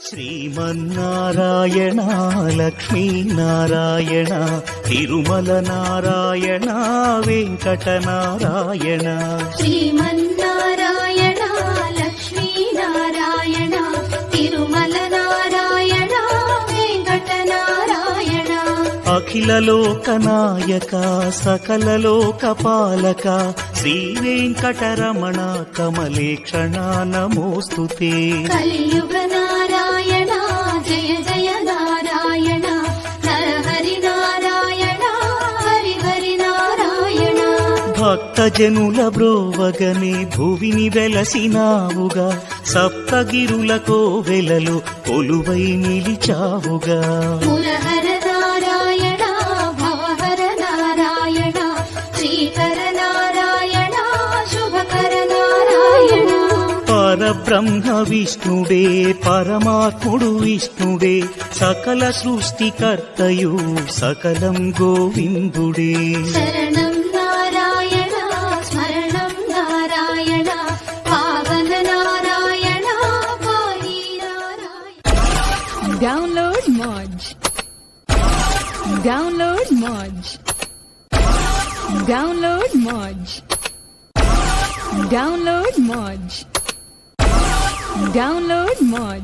శ్రీమన్నారాయణ లక్ష్మీనారాయణ తిరుమల నారాయణ వెంకటనారాయణ. శ్రీమన్నారాయణ లక్ష్మీనారాయణ తిరుమల నారాయణ వెంకటనారాయణ. అఖిల లోకనాయక సకల లోకపాలక శ్రీ వెంకటరమణ కమలేక్షణ నమోస్తుతే. కలియుగ నారాయణ జయ జయ నారాయణ నరహరి నారాయణ హరి హరి నారాయణ. భక్తజనుల బ్రోవగనే భువిని వెలసినావుగా సప్తగిరులకో వెలలో కొలువై నిలిచావుగా. మురహర నారాయణ భవహర నారాయణ శ్రీకర నారాయణ శుభకర నారాయణ. పరబ్రహ్మ విష్ణుడే పరమాత్ముడు విష్ణుడే సకల సృష్టికర్తయు సకలం గోవిందుడే. శరణం నారాయణ స్మరణం నారాయణ పావన నారాయణ పాహి Narayana. Download Moj. Download Moj. Download Moj. Download Moj. Download Moj.